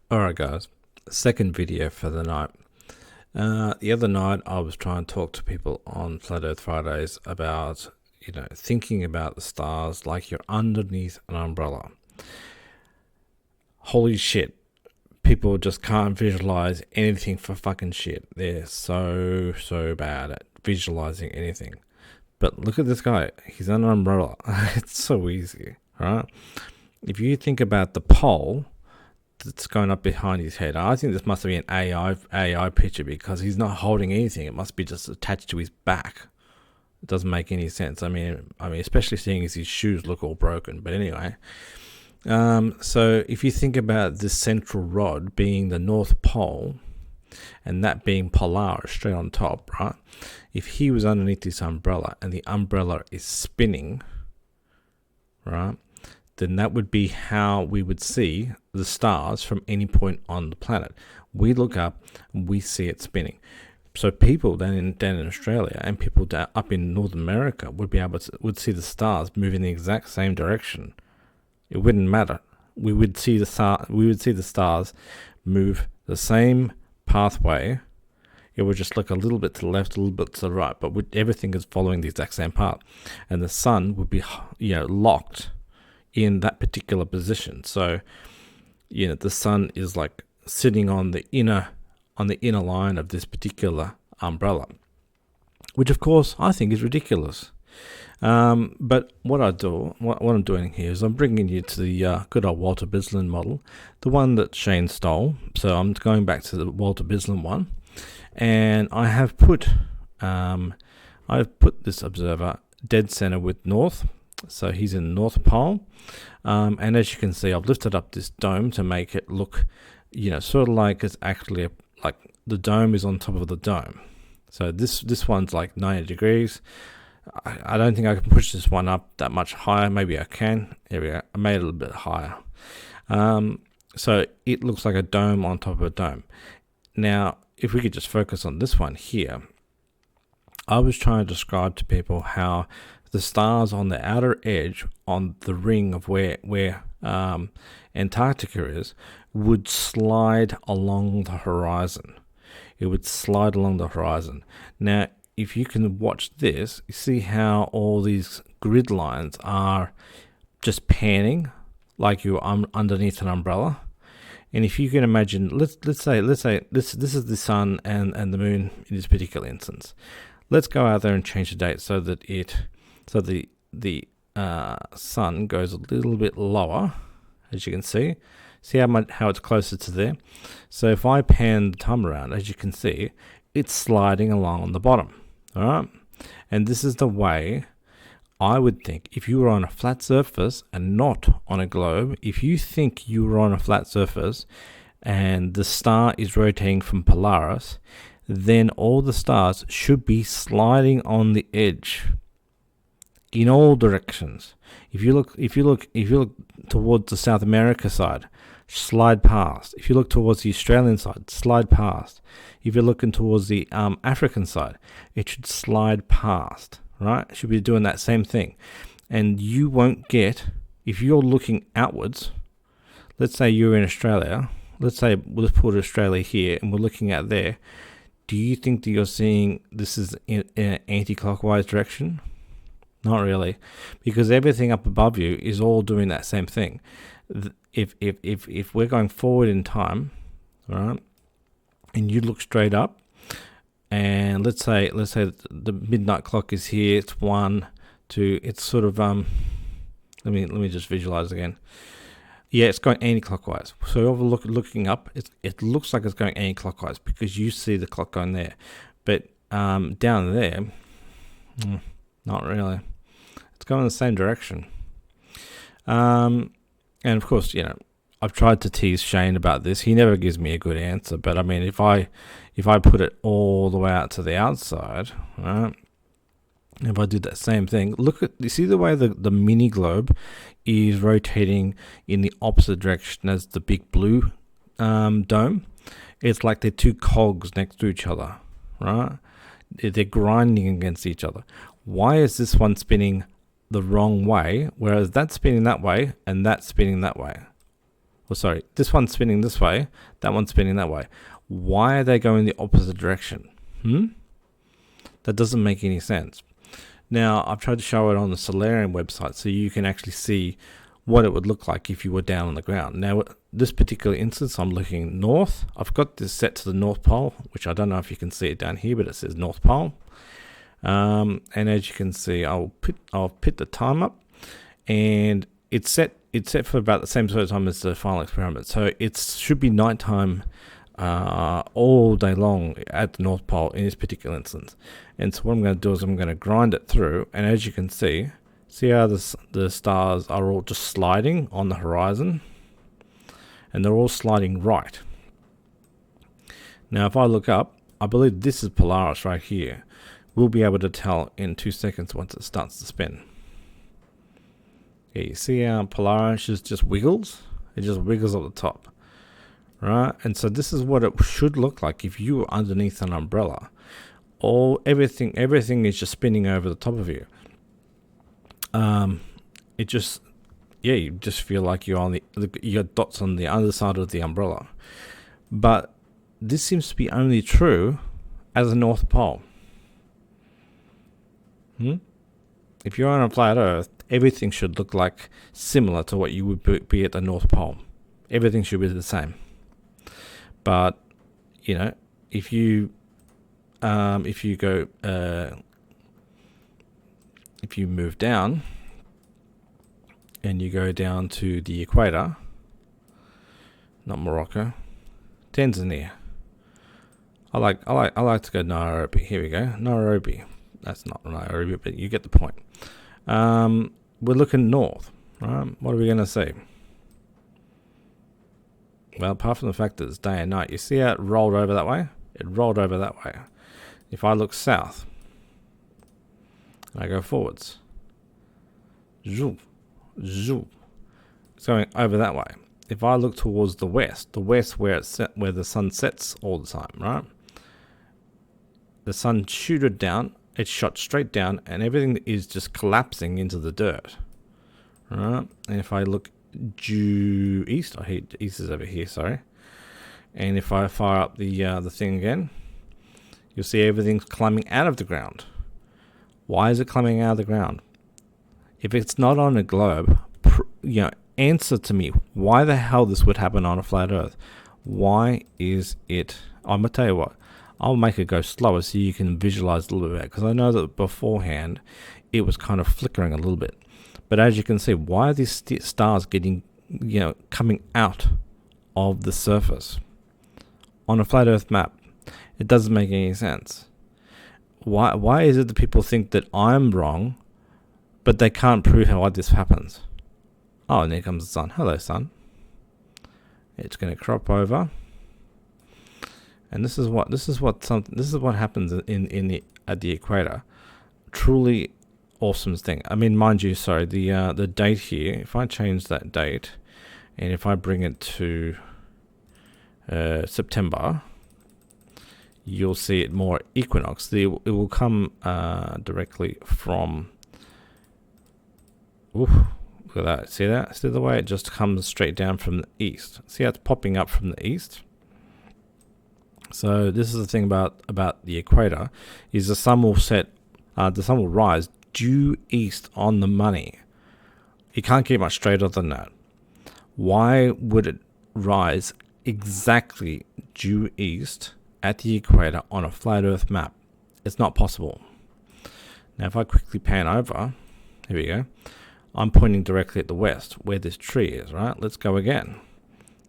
Alright guys, second video for the night. The other night I was trying to talk to people on Flat Earth Fridays about, thinking about the stars like you're underneath an umbrella. Holy shit, people just can't visualize anything for fucking shit. They're so bad at visualizing anything. But look at this guy, he's under an umbrella. It's so easy, right? If you think about the pole that's going up behind his head. I think this must be an AI picture because he's not holding anything. It must be just attached to his back. It doesn't make any sense. I mean, especially seeing as his shoes look all broken. But anyway, so if you think about this central rod being the North Pole, and that being Polaris straight on top, right? If he was underneath this umbrella and the umbrella is spinning, right? Then that would be how we would see the stars from any point on the planet. We look up and we see it spinning. So people down in Australia and people up in North America would see the stars move in the exact same direction. It wouldn't matter. We would see the stars move the same pathway. It would just look a little bit to the left, a little bit to the right, but everything is following the exact same path, and the sun would be locked in that particular position. So the sun is like sitting on the inner line of this particular umbrella, which of course I think is ridiculous. But what I'm doing here is I'm bringing you to the good old Walter Bislin model, the one that Shane stole. So I'm going back to the Walter Bislin one, and I have put this observer dead center with north. So he's in the North Pole, and as you can see, I've lifted up this dome to make it look, sort of like it's actually like the dome is on top of the dome. So this one's like 90 degrees. I don't think I can push this one up that much higher. Maybe I can. There we go. I made it a little bit higher. So it looks like a dome on top of a dome. Now, if we could just focus on this one here, I was trying to describe to people how the stars on the outer edge on the ring of where Antarctica is would slide along the horizon. It would slide along the horizon. Now, if you can watch this, you see how all these grid lines are just panning like you're underneath an umbrella. And if you can imagine, let's say this is the sun and the moon in this particular instance. Let's go out there and change the date so that the sun goes a little bit lower, as you can see. See how it's closer to there. So if I pan the time around, as you can see, it's sliding along on the bottom. All right, and this is the way I would think if you were on a flat surface and not on a globe. If you think you were on a flat surface and the star is rotating from Polaris, then all the stars should be sliding on the edge in all directions. If you look towards the South America side, slide past. If you look towards the Australian side, slide past. If you're looking towards the African side, it should slide past, right? It should be doing that same thing. And you won't get, if you're looking outwards, let's say you're in Australia, let's put Australia here and we're looking out there. Do you think that you're seeing this is in an anti-clockwise direction? Not really, because everything up above you is all doing that same thing. If we're going forward in time, right, and you look straight up, and let's say the midnight clock is here. It's 1, 2. It's sort of Let me just visualize again. Yeah, it's going anti-clockwise. So you're looking up, it looks like it's going anti-clockwise because you see the clock going there, but down there, not really. It's going in the same direction. And of course, I've tried to tease Shane about this. He never gives me a good answer. But I mean, if I put it all the way out to the outside, right? If I did that same thing, you see the way the mini globe is rotating in the opposite direction as the big blue dome. It's like they're two cogs next to each other, right? They're grinding against each other. Why is this one spinning the wrong way, whereas that's spinning that way and that's spinning that way? Well, sorry, this one's spinning this way, that one's spinning that way. Why are they going the opposite direction? That doesn't make any sense. Now, I've tried to show it on the Solarium website so you can actually see what it would look like if you were down on the ground. Now, this particular instance, I'm looking north. I've got this set to the North Pole, which I don't know if you can see it down here, but it says North Pole. And as you can see, I'll put the time up, and it's set for about the same sort of time as the final experiment. So it should be nighttime all day long at the North Pole in this particular instance. And so what I'm going to do is I'm going to grind it through, and as you can see how the stars are all just sliding on the horizon, and they're all sliding right. Now if I look up, I believe this is Polaris right here. We'll be able to tell in 2 seconds once it starts to spin. Yeah, you see how Polaris just wiggles? It just wiggles at the top. Right? And so this is what it should look like if you were underneath an umbrella. Everything is just spinning over the top of you. It just, you just feel like you're on you got dots on the underside of the umbrella. But this seems to be only true as a North Pole. If you're on a flat Earth, everything should look like similar to what you would be at the North Pole. Everything should be the same. But if you move down and you go down to the equator, not Morocco, Tanzania. I like to go Nairobi. Here we go, Nairobi. That's not Nairobi, but you get the point. We're looking north, right? What are we going to see? Well, apart from the fact that it's day and night, you see how it rolled over that way? It rolled over that way. If I look south, and I go forwards, zoom, zoom, it's going over that way. If I look towards the west where the sun sets all the time, right? The sun shooted down, it shot straight down, and everything is just collapsing into the dirt, right? And if I look due east, east is over here, sorry. And if I fire up the thing again, you'll see everything's climbing out of the ground. Why is it climbing out of the ground? If it's not on a globe, answer to me why the hell this would happen on a flat Earth. Why is it? I'm gonna tell you what. I'll make it go slower so you can visualize a little bit better, because I know that beforehand it was kind of flickering a little bit. But as you can see, why are these stars getting, coming out of the surface on a flat Earth map? It doesn't make any sense. Why is it that people think that I'm wrong, but they can't prove how this happens? Oh, and there comes the sun. Hello, sun. It's going to crop over, and this is what happens at the equator. Truly awesome thing. I mean, mind you, sorry, the date here, if I change that date and if I bring it to September, you'll see it more equinox. It will come directly from, look at that. See that? See the way it just comes straight down from the east? See how it's popping up from the east? So this is the thing about the equator, is the sun will rise due east on the money. You can't get much straighter than that. Why would it rise exactly due east at the equator on a flat Earth map? It's not possible. Now if I quickly pan over, here we go, I'm pointing directly at the west where this tree is, right? Let's go again.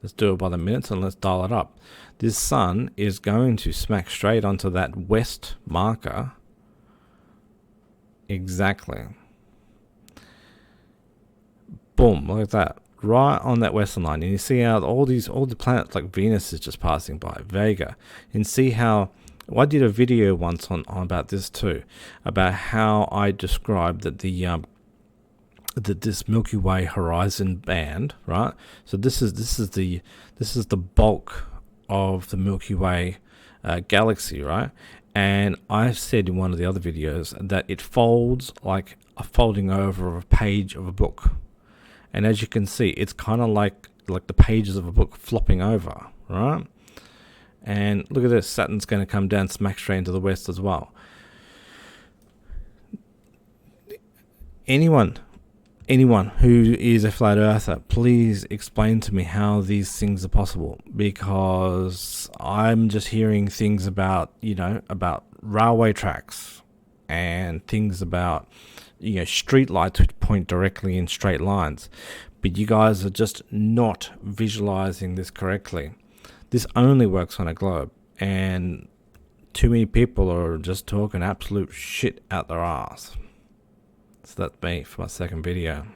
Let's do it by the minutes and let's dial it up. This sun is going to smack straight onto that west marker. Exactly. Boom, look at that. Right on that western line. And you see how all the planets like Venus is just passing by, Vega. And see how, well, I did a video once on about this too, about how I described that this Milky Way horizon band, right? So this is the bulk of the Milky Way galaxy, right? And I've said in one of the other videos that it folds like a folding over of a page of a book. And as you can see, it's kind of like like the pages of a book flopping over, right? And look at this, Saturn's going to come down smack straight into the west as well. Anyone who is a flat earther, please explain to me how these things are possible, because I'm just hearing things about, about railway tracks and things about, street lights which point directly in straight lines. But you guys are just not visualizing this correctly. This only works on a globe, and too many people are just talking absolute shit out their ass. So that's me for my second video.